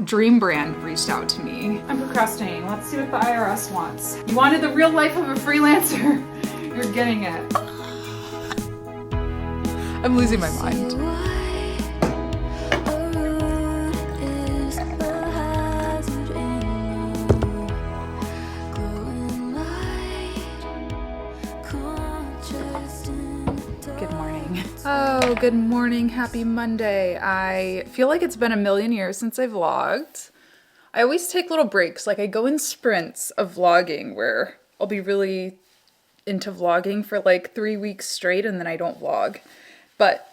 Dream Brand reached out to me. I'm procrastinating. Let's see what the IRS wants. You wanted the real life of a freelancer. You're getting it. I'm losing my mind. Oh, good morning. Happy Monday. I feel like it's been a million years since I vlogged. I always take little breaks. Like I go in sprints of vlogging where I'll be really into vlogging for like 3 weeks straight and then I don't vlog. But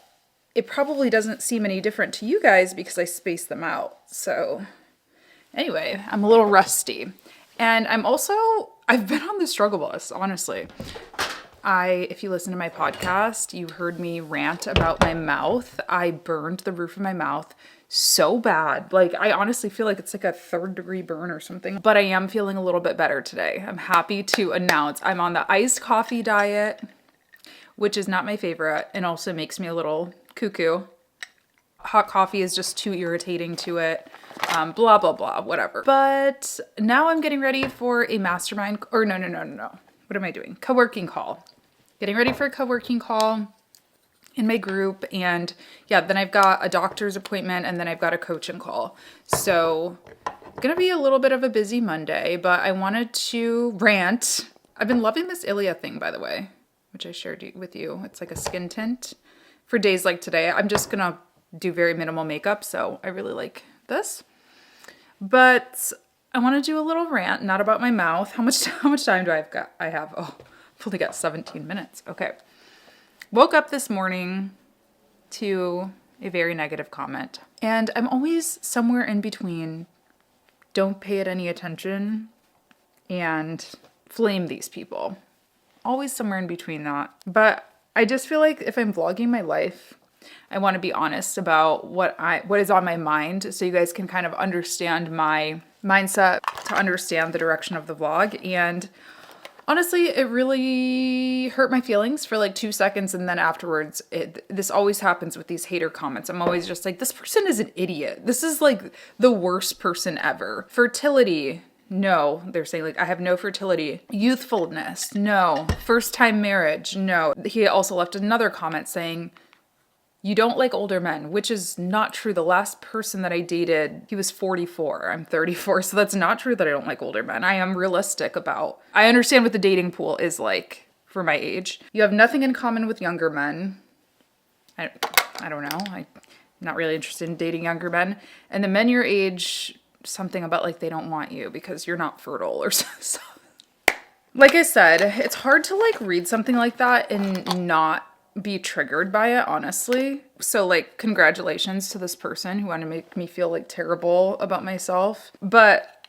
it probably doesn't seem any different to you guys because I space them out. So anyway, I'm a little rusty. And I've been on the struggle bus, honestly. If you listen to my podcast, you heard me rant about my mouth. I burned the roof of my mouth so bad. Like, I honestly feel like it's like a 3rd-degree burn or something. But I am feeling a little bit better today. I'm happy to announce I'm on the iced coffee diet, which is not my favorite and also makes me a little cuckoo. Hot coffee is just too irritating to it. Blah, blah, blah, whatever. But now I'm getting ready for a mastermind, or no. What am I doing? Co-working call. Getting ready for a co-working call in my group. And yeah, then I've got a doctor's appointment and then I've got a coaching call. So gonna be a little bit of a busy Monday, but I wanted to rant. I've been loving this Ilia thing, by the way, which I shared with you. It's like a skin tint for days like today. I'm just gonna do very minimal makeup. So I really like this, but I want to do a little rant, not about my mouth. How much time do I have? Oh, I've only got 17 minutes. Okay. Woke up this morning to a very negative comment. And I'm always somewhere in between don't pay it any attention and flame these people. Always somewhere in between that. But I just feel like if I'm vlogging my life, I want to be honest about what is on my mind so you guys can kind of understand my mindset, to understand the direction of the vlog. And honestly, it really hurt my feelings for like 2 seconds, and then afterwards, this always happens with these hater comments. I'm always just like, this person is an idiot. This is like the worst person ever. Fertility, no. They're saying like, I have no fertility. Youthfulness, no. First time marriage, no. He also left another comment saying, you don't like older men, which is not true. The last person that I dated, he was 44. I'm 34. So that's not true that I don't like older men. I am realistic I understand what the dating pool is like for my age. You have nothing in common with younger men. I don't know. I'm not really interested in dating younger men. And the men your age, something about like they don't want you because you're not fertile or so. Like I said, it's hard to like read something like that and not be triggered by it, honestly. So like, congratulations to this person who wanted to make me feel like terrible about myself. But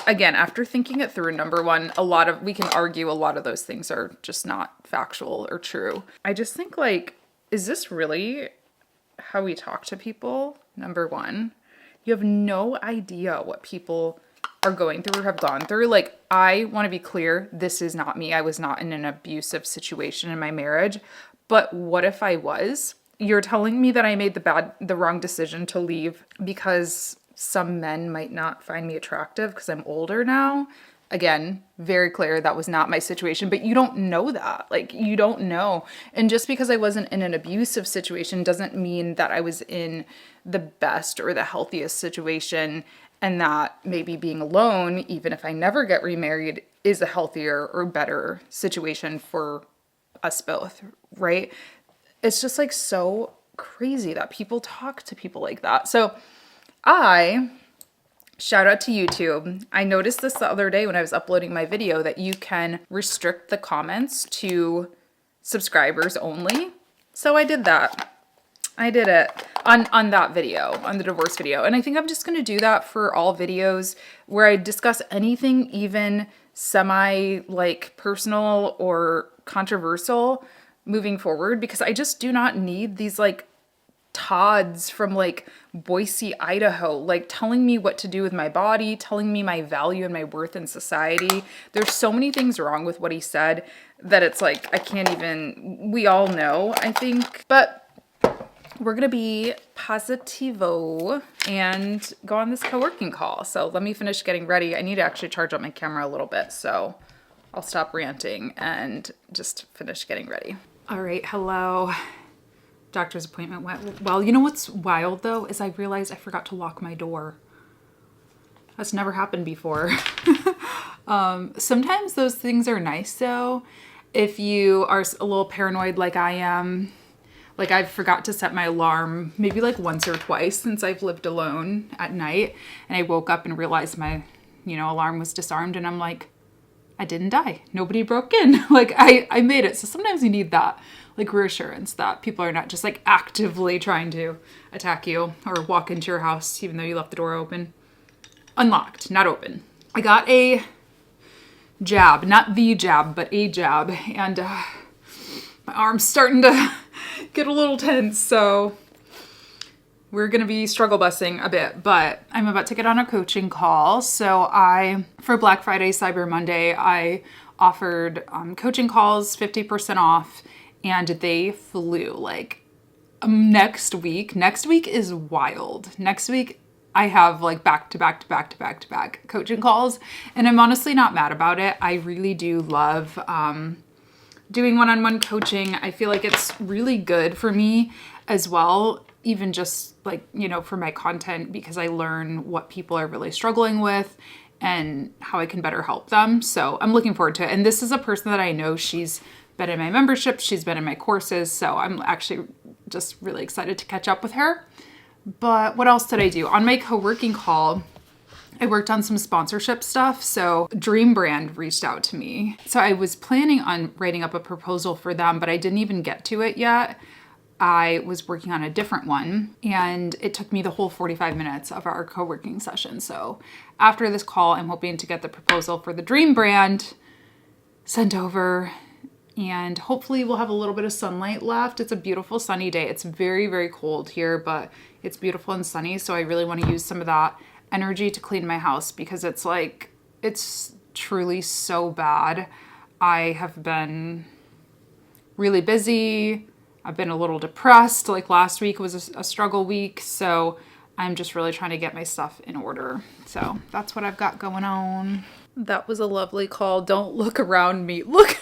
again, after thinking it through, number one, we can argue a lot of those things are just not factual or true. I just think like, is this really how we talk to people? Number one, you have no idea what people are going through or have gone through. Like, I want to be clear, this is not me. I was not in an abusive situation in my marriage, but what if I was? You're telling me that I made the wrong decision to leave because some men might not find me attractive because I'm older now? Again, very clear that was not my situation, but you don't know that. Like, you don't know. And just because I wasn't in an abusive situation doesn't mean that I was in the best or the healthiest situation, and that maybe being alone, even if I never get remarried, is a healthier or better situation for us both, right? It's just like so crazy that people talk to people like that. So shout out to YouTube. I noticed this the other day when I was uploading my video that you can restrict the comments to subscribers only. So I did that. I did it on that video, on the divorce video. And I think I'm just going to do that for all videos where I discuss anything even semi like personal or controversial moving forward, because I just do not need these like Todds from like Boise, Idaho, like telling me what to do with my body, telling me my value and my worth in society. There's so many things wrong with what he said that it's like, we all know, I think, but we're going to be positivo. and go on this co-working call. So let me finish getting ready. I need to actually charge up my camera a little bit, so I'll stop ranting and just finish getting ready. All right, hello. Doctor's appointment went well. You know what's wild though is I realized I forgot to lock my door. That's never happened before. Sometimes those things are nice though. If you are a little paranoid like I am, like I forgot to set my alarm maybe like once or twice since I've lived alone at night. And I woke up and realized my, alarm was disarmed and I'm like, I didn't die. Nobody broke in. Like I made it. So sometimes you need that like reassurance that people are not just like actively trying to attack you or walk into your house even though you left the door open. Unlocked, not open. I got a jab, not the jab, but a jab. And my arm's starting to get a little tense. So we're going to be struggle busing a bit, but I'm about to get on a coaching call. So for Black Friday, Cyber Monday, I offered coaching calls 50% off and they flew like next week. Next week is wild. Next week I have like back to back coaching calls and I'm honestly not mad about it. I really do love doing one-on-one coaching. I feel like it's really good for me as well, even just like, for my content because I learn what people are really struggling with and how I can better help them. So I'm looking forward to it. And this is a person that I know, she's been in my membership, she's been in my courses. So I'm actually just really excited to catch up with her. But what else did I do? On my co-working call, I worked on some sponsorship stuff. So Dream Brand reached out to me. So I was planning on writing up a proposal for them, but I didn't even get to it yet. I was working on a different one and it took me the whole 45 minutes of our co-working session. So after this call, I'm hoping to get the proposal for the Dream Brand sent over and hopefully we'll have a little bit of sunlight left. It's a beautiful sunny day. It's very, very cold here, but it's beautiful and sunny. So I really want to use some of that energy to clean my house because it's truly so bad. I have been really busy. I've been a little depressed. Like last week was a struggle week. So I'm just really trying to get my stuff in order. So that's what I've got going on. That was a lovely call. Don't look around me. Look.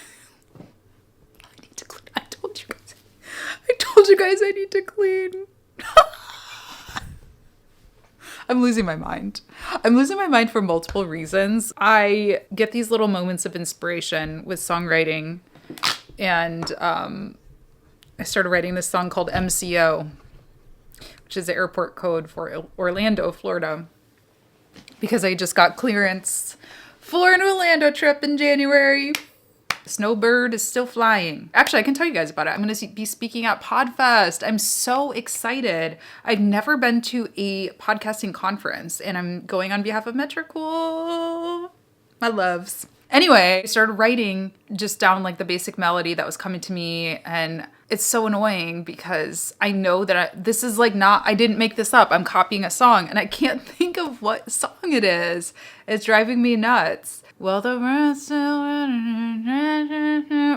I need to clean. I told you guys I need to clean. I'm losing my mind. I'm losing my mind for multiple reasons. I get these little moments of inspiration with songwriting and I started writing this song called MCO, which is the airport code for Orlando, Florida, because I just got clearance for an Orlando trip in January. Snowbird is still flying. Actually, I can tell you guys about it. I'm going to be speaking at PodFest. I'm so excited. I've never been to a podcasting conference and I'm going on behalf of Metricool. My loves. Anyway, I started writing just down like the basic melody that was coming to me and it's so annoying because I know that this is like I didn't make this up. I'm copying a song and I can't think of what song it is. It's driving me nuts. Well, the rest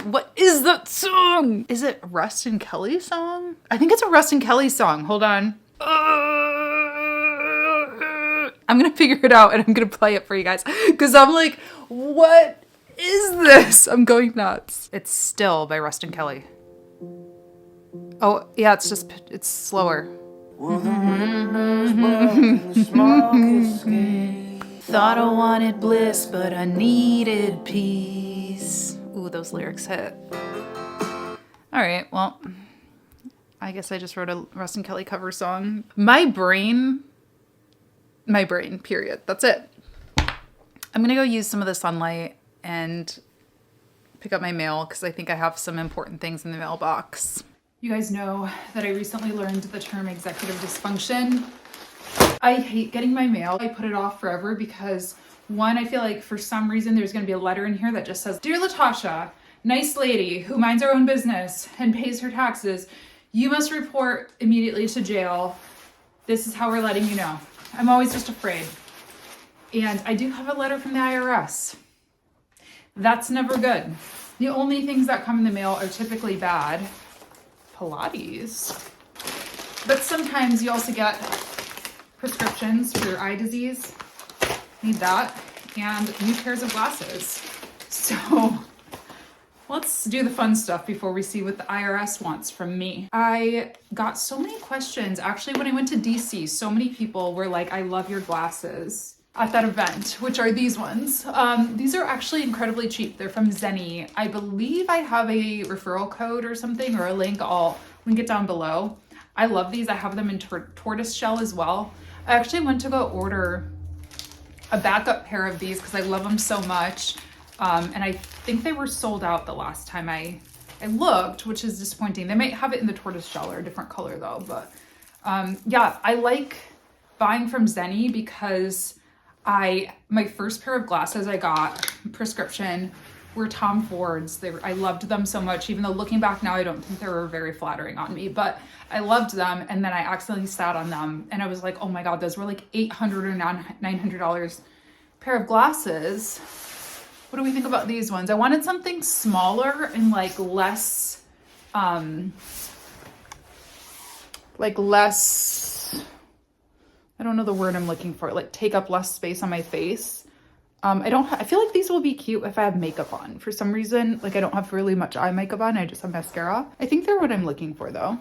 what is that song? Is it Rust and Kelly song? I think it's a Rust and Kelly song. Hold on. I'm going to figure it out and I'm going to play it for you guys because I'm like, what is this? I'm going nuts. It's Still by Rust and Kelly. Oh, yeah, it's slower. Thought I wanted bliss, but I needed peace. Ooh, those lyrics hit. All right, well, I guess I just wrote a Rust and Kelly cover song. My brain, period. That's it. I'm going to go use some of the sunlight and pick up my mail because I think I have some important things in the mailbox. You guys know that I recently learned the term executive dysfunction. I hate getting my mail. I put it off forever because one, I feel like for some reason there's going to be a letter in here that just says, "Dear Latasha, nice lady who minds her own business and pays her taxes, you must report immediately to jail. This is how we're letting you know." I'm always just afraid. And I do have a letter from the IRS. That's never good. The only things that come in the mail are typically bad. Pilates. But sometimes you also get prescriptions for your eye disease. Need that. And new pairs of glasses. So let's do the fun stuff before we see what the IRS wants from me. I got so many questions. Actually, when I went to DC, so many people were like, I love your glasses at that event, which are these ones. These are actually incredibly cheap. They're from Zenni. I believe I have a referral code or something, or a link. I'll link it down below. I love these. I have them in tortoise shell as well. I actually went to go order a backup pair of these because I love them so much. And I think they were sold out the last time I looked, which is disappointing. They might have it in the tortoise shell or a different color though. But yeah, I like buying from Zenni because my first pair of glasses I got, prescription, were Tom Ford's. I loved them so much, even though looking back now, I don't think they were very flattering on me, but I loved them. And then I accidentally sat on them and I was like, oh my God, those were like $800 or $900 pair of glasses. What do we think about these ones? I wanted something smaller and less, I don't know the word I'm looking for, take up less space on my face. I feel like these will be cute if I have makeup on. For some reason, I don't have really much eye makeup on. I just have mascara. I think they're what I'm looking for though.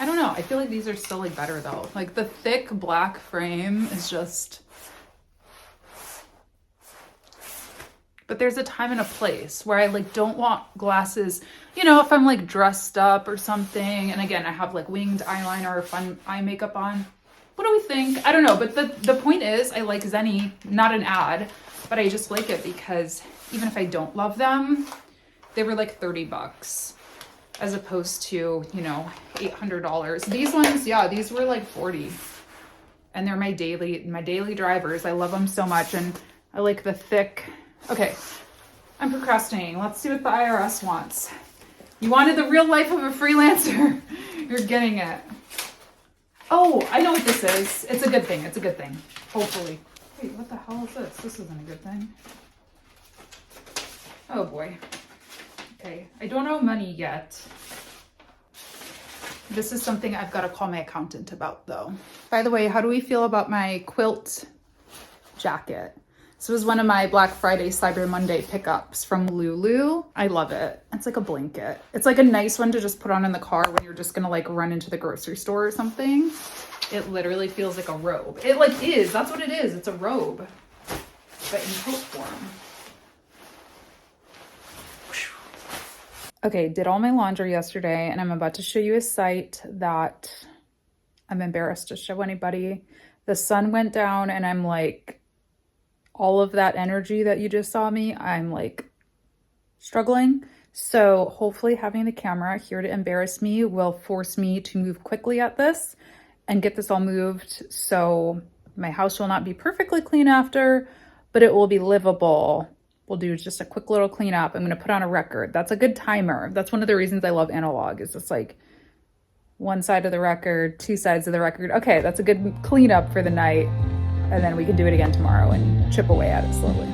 I don't know. I feel like these are still better though. The thick black frame is just, but there's a time and a place where I don't want glasses, if I'm dressed up or something. And again, I have winged eyeliner or fun eye makeup on. What do we think? I don't know. But the point is I like Zenni, not an ad, but I just like it because even if I don't love them, they were $30 as opposed to, $800. These ones, yeah, these were 40 and they're my daily drivers. I love them so much. And I like the thick. Okay, I'm procrastinating. Let's see what the IRS wants. You wanted the real life of a freelancer. You're getting it. Oh, I know what this is. It's a good thing. It's a good thing. Hopefully. Wait, what the hell is this? This isn't a good thing. Oh boy. Okay, I don't owe money yet. This is something I've got to call my accountant about though. By the way, how do we feel about my quilt jacket? This was one of my Black Friday, Cyber Monday pickups from Lulu. I love it. It's like a blanket. It's a nice one to just put on in the car when you're just gonna run into the grocery store or something. It literally feels like a robe. It is, that's what it is. It's a robe, but in coat form. Okay, did all my laundry yesterday and I'm about to show you a site that I'm embarrassed to show anybody. The sun went down and I'm all of that energy that you just saw me, I'm struggling. So hopefully having the camera here to embarrass me will force me to move quickly at this and get this all moved. So my house will not be perfectly clean after, but it will be livable. We'll do just a quick little cleanup. I'm gonna put on a record. That's a good timer. That's one of the reasons I love analog, is it's one side of the record, two sides of the record. Okay, that's a good cleanup for the night. And then we can do it again tomorrow and chip away at it slowly.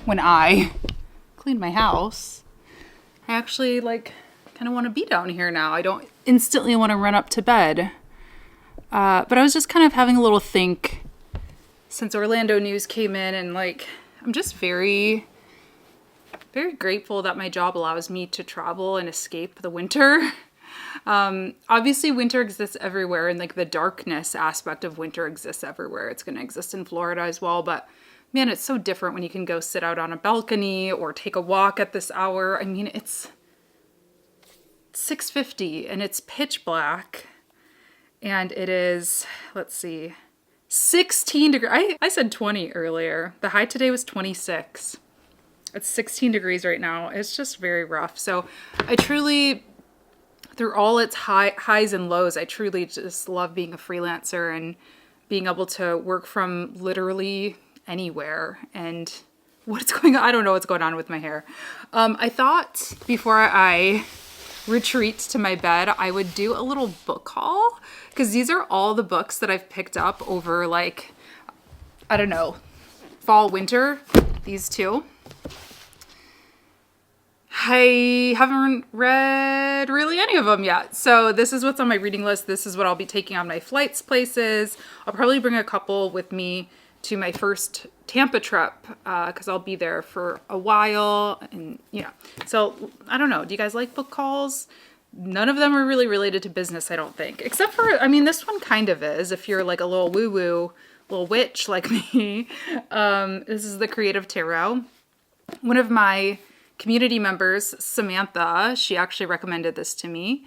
When I clean my house, I actually kind of want to be down here now. I don't instantly want to run up to bed. But I was just kind of having a little think since Orlando news came in, and I'm just very, very grateful that my job allows me to travel and escape the winter. Obviously winter exists everywhere, and the darkness aspect of winter exists everywhere. It's going to exist in Florida as well, but man, it's so different when you can go sit out on a balcony or take a walk at this hour. I mean, it's 6:50 and it's pitch black and it is, let's see, 16 degrees. I said 20 earlier. The high today was 26. It's 16 degrees right now. It's just very rough. So I truly, through all its highs and lows, I truly just love being a freelancer and being able to work from literally anywhere. And what's going on? I don't know what's going on with my hair. I thought before I retreat to my bed, I would do a little book haul, because these are all the books that I've picked up over, like, I don't know, fall, winter, these two. I haven't read really any of them yet. So this is what's on my reading list. This is what I'll be taking on my flights places. I'll probably bring a couple with me to my first Tampa trip, because I'll be there for a while. And yeah, so I don't know. Do you guys like book hauls? None of them are really related to business, I don't think. Except for, I mean, this one kind of is, if you're like a little woo-woo, little witch like me. This is the Creative Tarot. One of my community members, Samantha, she actually recommended this to me.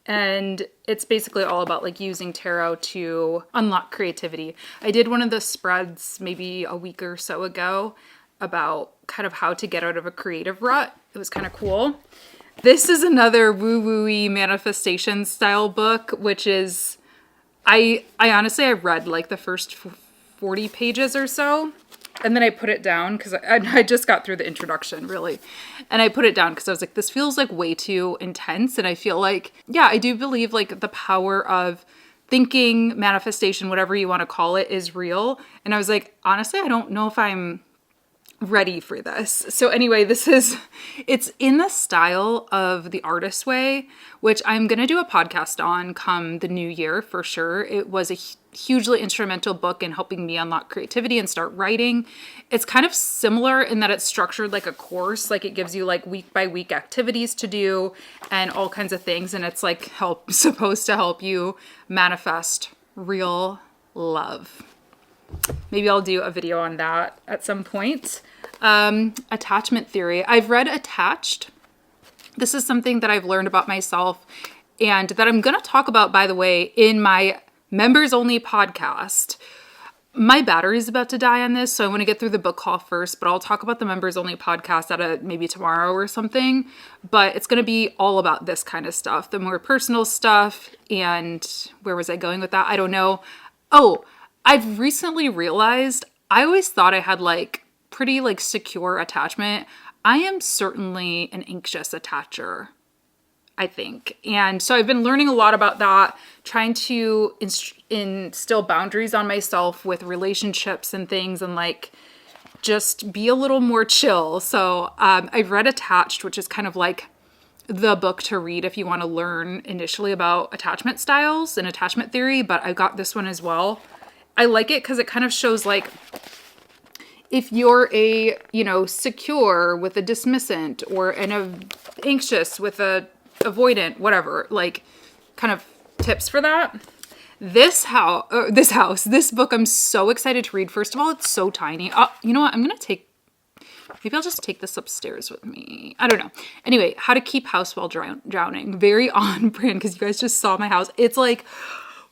And it's basically all about like using tarot to unlock creativity. I did one of the spreads maybe a week or so ago about kind of how to get out of a creative rut. It was kind of cool. This is another woo-woo-y manifestation style book, which is, I honestly, I read like the first 40 pages or so. And then I put it down because I just got through the introduction, really. And I put it down because I was like, this feels like way too intense. And I feel like, yeah, I do believe like the power of thinking, manifestation, whatever you want to call it, is real. And I was like, honestly, I don't know if I'm ready for this. So anyway, it's in the style of The Artist's Way, which I'm going to do a podcast on come the new year for sure. It was a hugely instrumental book in helping me unlock creativity and start writing. It's kind of similar in that it's structured like a course, like it gives you like week by week activities to do and all kinds of things. And it's like supposed to help you manifest real love. Maybe I'll do a video on that at some point. Attachment theory. I've read Attached. This is something that I've learned about myself and that I'm going to talk about, by the way, in my members only podcast. My battery's about to die on this, so I want to get through the book haul first, but I'll talk about the members only podcast at maybe tomorrow or something. But it's going to be all about this kind of stuff, the more personal stuff. And where was I going with that? I don't know. Oh, I've recently realized I always thought I had like pretty like secure attachment. I am certainly an anxious attacher, I think. And so I've been learning a lot about that, trying to instill boundaries on myself with relationships and things and like just be a little more chill. So I've read Attached, which is kind of like the book to read if you want to learn initially about attachment styles and attachment theory, but I got this one as well. I like it because it kind of shows like if you're a, secure with a dismissant or anxious with a avoidant, whatever, like kind of tips for that. This book, I'm so excited to read. First of all, it's so tiny. You know what? Maybe I'll just take this upstairs with me. I don't know. Anyway, How to Keep House While Drowning. Very on brand because you guys just saw my house. It's like,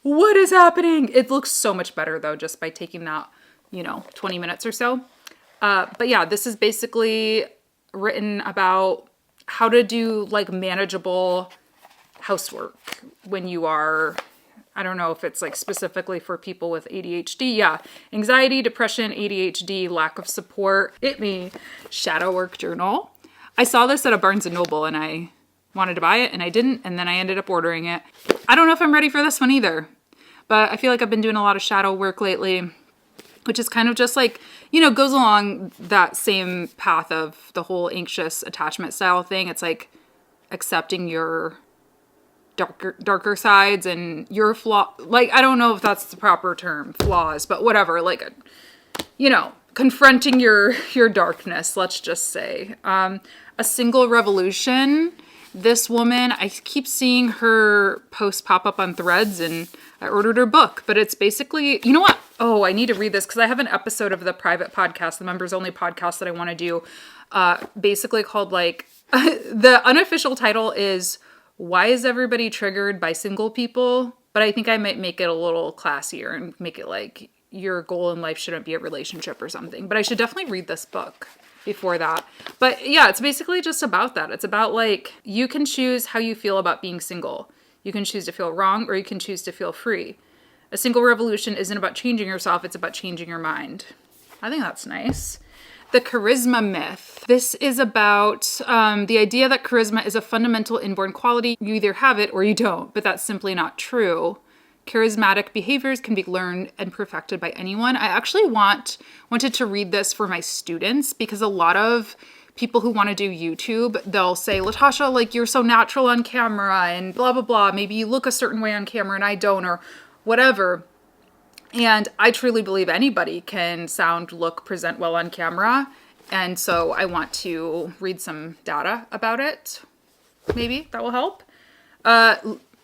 what is happening? It looks so much better though, just by taking that, 20 minutes or so. But yeah, this is basically written about how to do like manageable housework when you are, I don't know if it's like specifically for people with ADHD. Yeah. Anxiety, depression, ADHD, lack of support. Hit me. Shadow work journal. I saw this at a Barnes and Noble and I wanted to buy it and I didn't. And then I ended up ordering it. I don't know if I'm ready for this one either, but I feel like I've been doing a lot of shadow work lately, which is kind of just like, goes along that same path of the whole anxious attachment style thing. It's like accepting your darker sides and your flaw. Like, I don't know if that's the proper term, flaws, but whatever. Like, confronting your darkness, let's just say. A Single Revolution. This woman, I keep seeing her posts pop up on Threads and I ordered her book, but it's basically, you know what? Oh, I need to read this because I have an episode of the private podcast, the members only podcast that I want to do, basically called like, the unofficial title is Why is Everybody Triggered by Single People? But I think I might make it a little classier and make it like your goal in life shouldn't be a relationship or something. But I should definitely read this book before that. But yeah, it's basically just about that. It's about like, you can choose how you feel about being single. You can choose to feel wrong, or you can choose to feel free. A single revolution isn't about changing yourself, it's about changing your mind. I think that's nice. The charisma myth. This is about the idea that charisma is a fundamental inborn quality. You either have it or you don't, but that's simply not true. Charismatic behaviors can be learned and perfected by anyone. I actually wanted to read this for my students, because a lot of people who want to do YouTube, they'll say, Latasha, like, you're so natural on camera and blah, blah, blah. Maybe you look a certain way on camera and I don't, or whatever. And I truly believe anybody can sound, look, present well on camera. And so I want to read some data about it. Maybe that will help.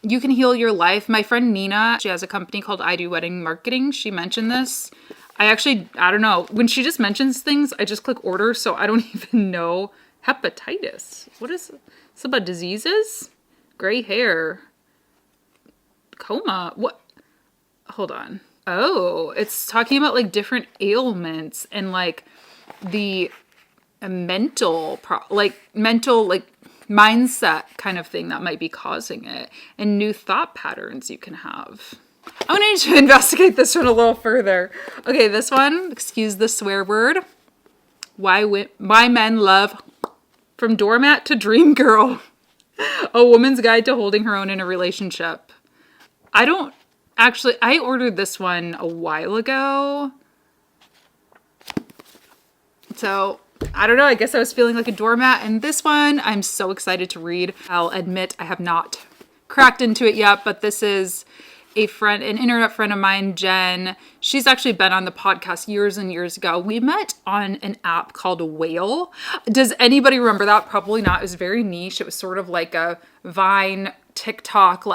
You can heal your life. My friend Nina, she has a company called I Do Wedding Marketing. She mentioned this. I don't know. When she just mentions things, I just click order. So I don't even know. Hepatitis. What is it? It's about diseases? Gray hair. Coma. What? Hold on. Oh, it's talking about like different ailments and like the mental mindset kind of thing that might be causing it, and new thought patterns you can have. I need to investigate this one a little further. Okay, this one, excuse the swear word. Why men love from doormat to dream girl. A woman's guide to holding her own in a relationship. I ordered this one a while ago. So, I don't know. I guess I was feeling like a doormat. And this one, I'm so excited to read. I'll admit I have not cracked into it yet, but this is an internet friend of mine, Jen. She's actually been on the podcast years and years ago. We met on an app called Whale. Does anybody remember that? Probably not. It was very niche. It was sort of like a Vine, TikTok,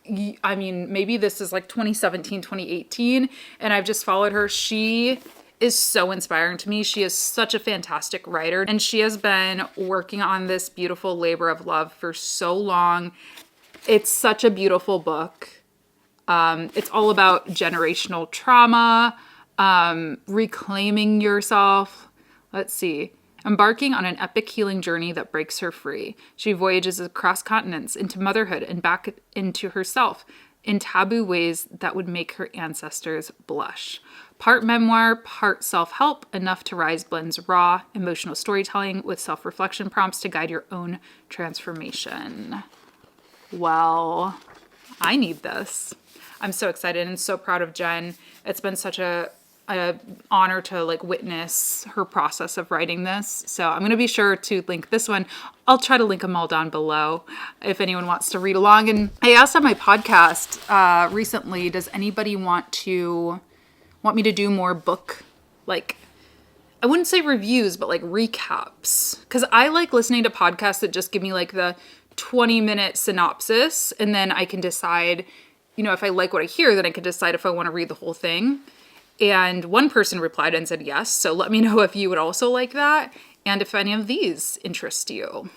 maybe this is like 2017, 2018, and I've just followed her. She is so inspiring to me. She is such a fantastic writer, and she has been working on this beautiful labor of love for so long. It's such a beautiful book. It's all about generational trauma, reclaiming yourself. Let's see. Embarking on an epic healing journey that breaks her free. She voyages across continents, into motherhood, and back into herself in taboo ways that would make her ancestors blush. Part memoir, part self-help, Enough to Rise blends raw, emotional storytelling with self-reflection prompts to guide your own transformation. Well, I need this. I'm so excited and so proud of Jen. It's been such a honor to like witness her process of writing this. So I'm going to be sure to link this one. I'll try to link them all down below if anyone wants to read along. And I asked on my podcast recently, does anybody want me to do more book, like, I wouldn't say reviews, but like recaps? Because I like listening to podcasts that just give me like the 20-minute synopsis, and then I can decide, if I like what I hear, then I can decide if I want to read the whole thing. And one person replied and said yes. So let me know if you would also like that, and if any of these interest you.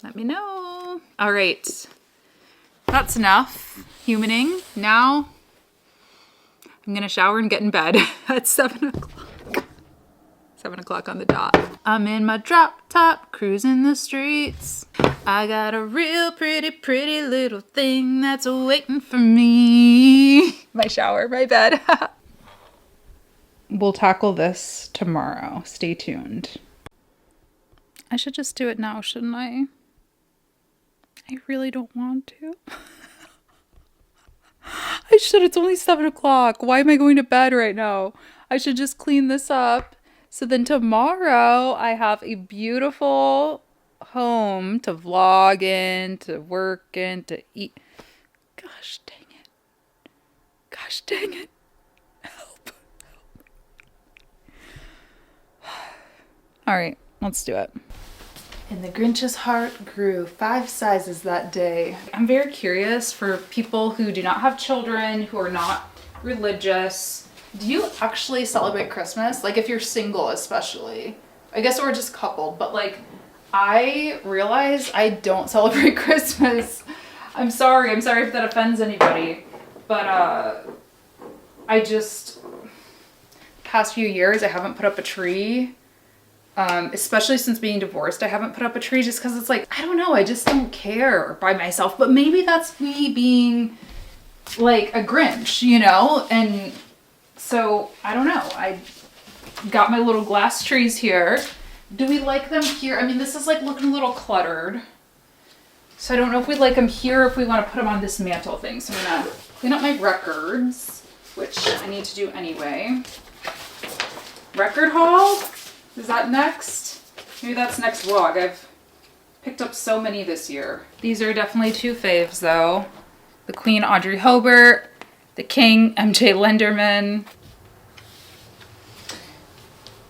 Let me know. All right. That's enough humaning. Now I'm going to shower and get in bed at 7 o'clock. 7 o'clock on the dot. I'm in my drop top, cruising the streets. I got a real pretty, pretty little thing that's waiting for me. My shower, my bed. We'll tackle this tomorrow. Stay tuned. I should just do it now, shouldn't I? I really don't want to. I should. It's only 7 o'clock. Why am I going to bed right now? I should just clean this up. So then tomorrow I have a beautiful home to vlog in, to work in, to eat. Gosh dang it. Gosh dang it. Help. All right, let's do it. And the Grinch's heart grew 5 sizes that day. I'm very curious for people who do not have children, who are not religious. Do you actually celebrate Christmas? Like if you're single especially. I guess we're just coupled, but like I realize I don't celebrate Christmas. I'm sorry if that offends anybody. But past few years I haven't put up a tree. Especially since being divorced, I haven't put up a tree just because it's like, I don't know, I just don't care by myself. But maybe that's me being like a Grinch, you know? And so I don't know. I got my little glass trees here. Do we like them here? I mean, this is like looking a little cluttered. So I don't know if we like them here or if we want to put them on this mantle thing. So I'm gonna clean up my records, which I need to do anyway. Record haul? Is that next? Maybe that's next vlog. I've picked up so many this year. These are definitely two faves though. The Queen Audrey Hobart, the King MJ Lenderman.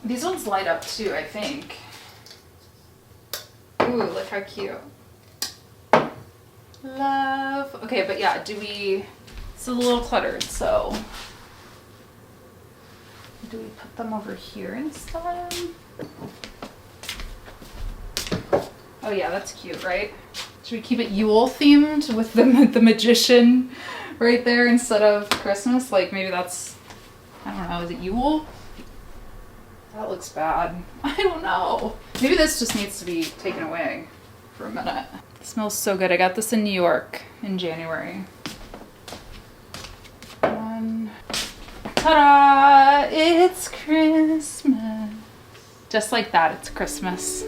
These ones light up too, I think. Ooh, look how cute. Love. Okay, but yeah, it's a little cluttered, so do we put them over here instead? Oh yeah, that's cute, right? Should we keep it Yule themed with the magician right there instead of Christmas? Like maybe that's, I don't know, is it Yule? That looks bad. I don't know. Maybe this just needs to be taken away for a minute. It smells so good. I got this in New York in January. Ta-da! It's Christmas. Just like that, it's Christmas.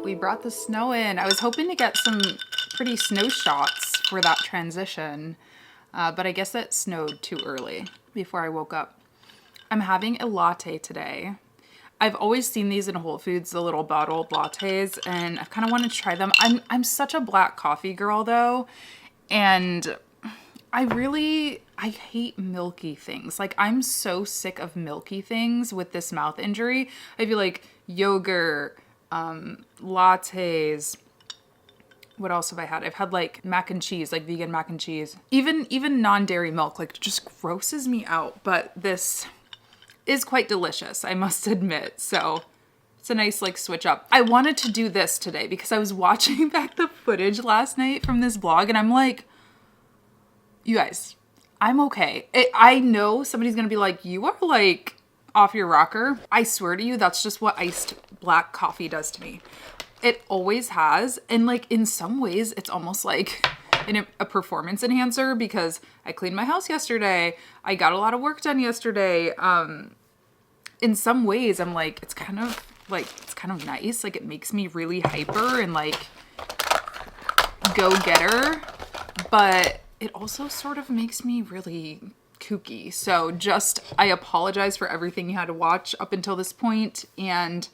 We brought the snow in. I was hoping to get some pretty snow shots for that transition, but I guess it snowed too early before I woke up. I'm having a latte today. I've always seen these in Whole Foods, the little bottled lattes, and I kind of want to try them. I'm such a black coffee girl though, and I hate milky things. Like I'm so sick of milky things with this mouth injury. I feel like yogurt, lattes. What else have I had? I've had like mac and cheese, like vegan mac and cheese. Even non-dairy milk, like just grosses me out. But this is quite delicious, I must admit. So it's a nice like switch up. I wanted to do this today because I was watching back the footage last night from this vlog and I'm like, you guys, I'm okay. I know somebody's gonna be like, you are like off your rocker. I swear to you, that's just what iced black coffee does to me. It always has. And like in some ways, it's almost like a performance enhancer because I cleaned my house yesterday. I got a lot of work done yesterday. In some ways, I'm like, it's kind of nice. Like it makes me really hyper and like go-getter, but it also sort of makes me really kooky. So I apologize for everything you had to watch up until this point, and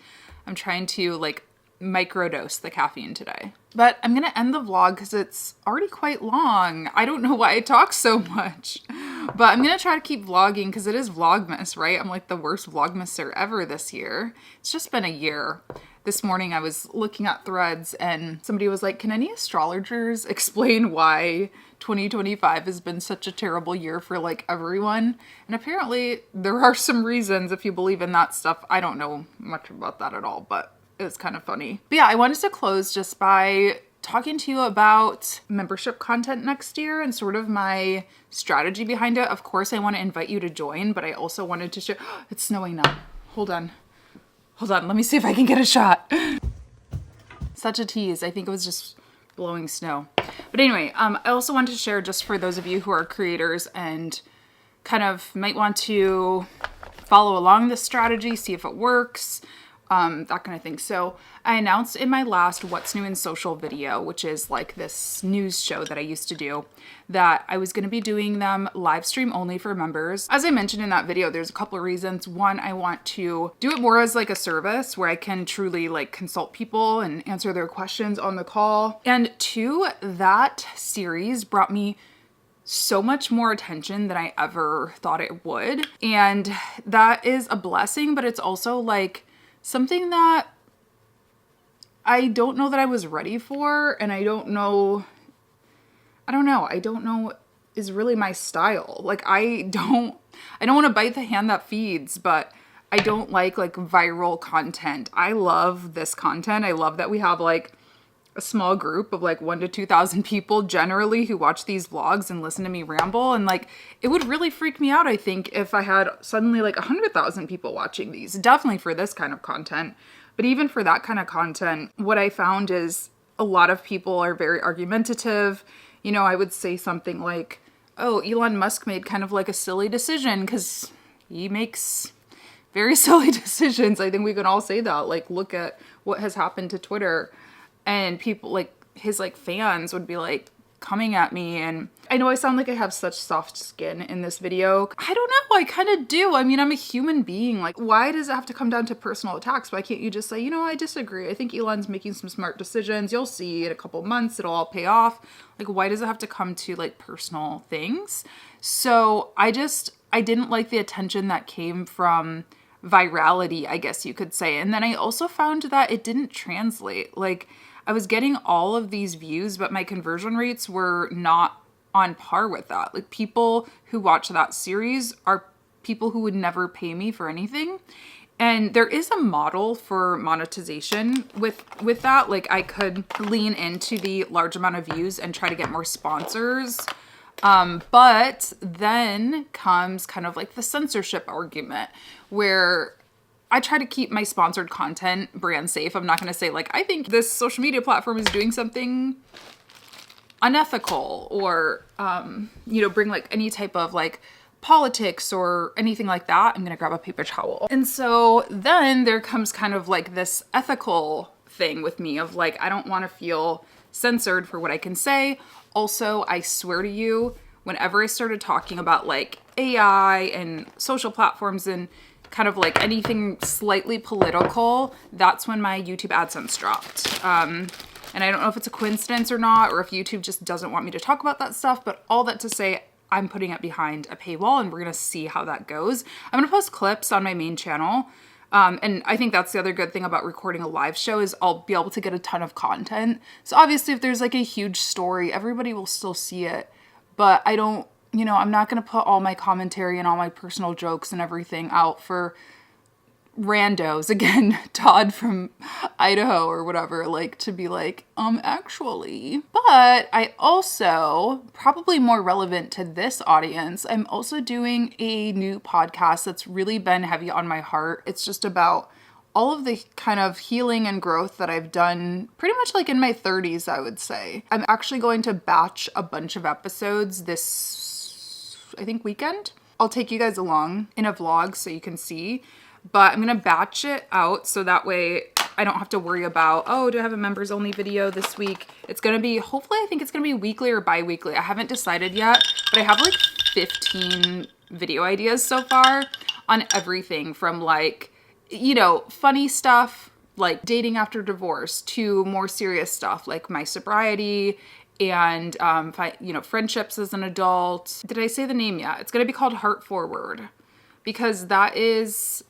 I'm trying to like microdose the caffeine today. But I'm gonna end the vlog because it's already quite long. I don't know why I talk so much, but I'm gonna try to keep vlogging because it is Vlogmas, right? I'm like the worst Vlogmaser ever this year. It's just been a year. This morning I was looking at threads and somebody was like, can any astrologers explain why 2025 has been such a terrible year for like everyone? And apparently there are some reasons if you believe in that stuff. I don't know much about that at all, but it's kind of funny. But yeah, I wanted to close just by talking to you about membership content next year and sort of my strategy behind it. Of course, I want to invite you to join, but I also wanted to share. It's snowing now. Hold on. Let me see if I can get a shot. Such a tease. I think it was just blowing snow. But anyway, I also wanted to share just for those of you who are creators and kind of might want to follow along this strategy, see if it works, that kind of thing. So I announced in my last What's New in Social video, which is like this news show that I used to do, that I was going to be doing them live stream only for members. As I mentioned in that video, there's a couple of reasons. One, I want to do it more as like a service where I can truly like consult people and answer their questions on the call. And two, that series brought me so much more attention than I ever thought it would. And that is a blessing, but it's also like something that I don't know that I was ready for, and I don't know I don't know is really my style. Like I don't want to bite the hand that feeds, but I don't like viral content. I love this content. I love that we have like a small group of like 1,000 to 2,000 people generally who watch these vlogs and listen to me ramble. And like, it would really freak me out, I think, if I had suddenly like 100,000 people watching these, definitely for this kind of content. But even for that kind of content, what I found is a lot of people are very argumentative. You know, I would say something like, oh, Elon Musk made kind of like a silly decision because he makes very silly decisions. I think we can all say that. Like, look at what has happened to Twitter. And people like his like fans would be like coming at me. And I know I sound like I have such soft skin in this video. I don't know. I kind of do. I mean, I'm a human being. Like, why does it have to come down to personal attacks? Why can't you just say, you know, I disagree. I think Elon's making some smart decisions. You'll see in a couple months, it'll all pay off. Like, why does it have to come to like personal things? So I didn't like the attention that came from virality, I guess you could say. And then I also found that it didn't translate. Like, I was getting all of these views, but my conversion rates were not on par with that. Like, people who watch that series are people who would never pay me for anything. And there is a model for monetization with that. Like, I could lean into the large amount of views and try to get more sponsors. But then comes kind of like the censorship argument where I try to keep my sponsored content brand safe. I'm not going to say like, I think this social media platform is doing something unethical or, you know, bring like any type of like politics or anything like that. I'm going to grab a paper towel. And so then there comes kind of like this ethical thing with me of like, I don't want to feel censored for what I can say. Also, I swear to you, whenever I started talking about like AI and social platforms and kind of like anything slightly political, that's when my YouTube AdSense dropped. And I don't know if it's a coincidence or not, or if YouTube just doesn't want me to talk about that stuff, but all that to say, I'm putting it behind a paywall and we're gonna see how that goes. I'm gonna post clips on my main channel. And I think that's the other good thing about recording a live show is I'll be able to get a ton of content. So obviously if there's like a huge story, everybody will still see it, but I don't, you know, I'm not going to put all my commentary and all my personal jokes and everything out for randos. Again, Todd from Idaho or whatever, like to be like, actually. But I also, probably more relevant to this audience, I'm also doing a new podcast that's really been heavy on my heart. It's just about all of the kind of healing and growth that I've done pretty much like in my 30s, I would say. I'm actually going to batch a bunch of episodes this, I think, weekend. I'll take you guys along in a vlog so you can see, but I'm gonna batch it out so that way I don't have to worry about, oh, do I have a members only video this week? It's gonna be, hopefully I think it's gonna be weekly or bi-weekly. I haven't decided yet, but I have like 15 video ideas so far on everything from like, you know, funny stuff like dating after divorce to more serious stuff like my sobriety and, you know, friendships as an adult. Did I say the name yet? It's going to be called Heart Forward because that is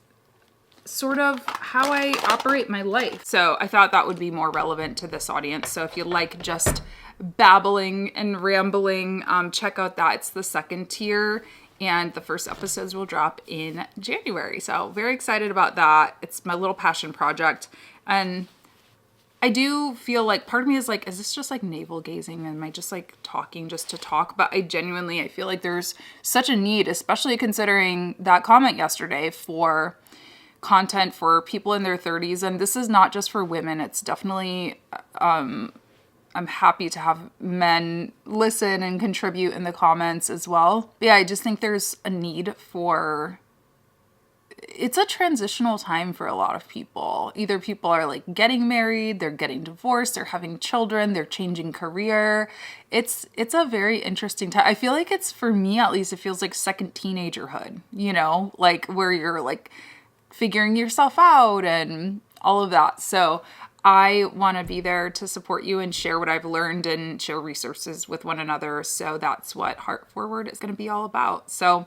sort of how I operate my life. So I thought that would be more relevant to this audience. So if you like just babbling and rambling, check out that. It's the second tier. And the first episodes will drop in January. So very excited about that. It's my little passion project. And I do feel like part of me is like, is this just like navel gazing? Am I just like talking just to talk? But I feel like there's such a need, especially considering that comment yesterday for content for people in their 30s. And this is not just for women. It's definitely, I'm happy to have men listen and contribute in the comments as well. But yeah, I just think there's a need for, it's a transitional time for a lot of people. Either people are like getting married, they're getting divorced, they're having children, they're changing career. It's a very interesting time. I feel like it's, for me at least, it feels like second teenagerhood, you know, like where you're like figuring yourself out and all of that. So I want to be there to support you and share what I've learned and share resources with one another. So that's what Heart Forward is going to be all about. So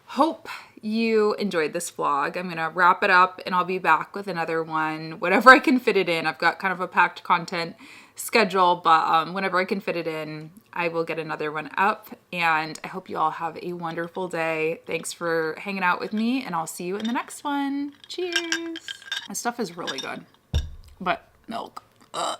hope you enjoyed this vlog. I'm going to wrap it up and I'll be back with another one whenever I can fit it in. I've got kind of a packed content schedule, but whenever I can fit it in, I will get another one up, and I hope you all have a wonderful day. Thanks for hanging out with me, and I'll see you in the next one. Cheers. This stuff is really good, but milk. Ugh.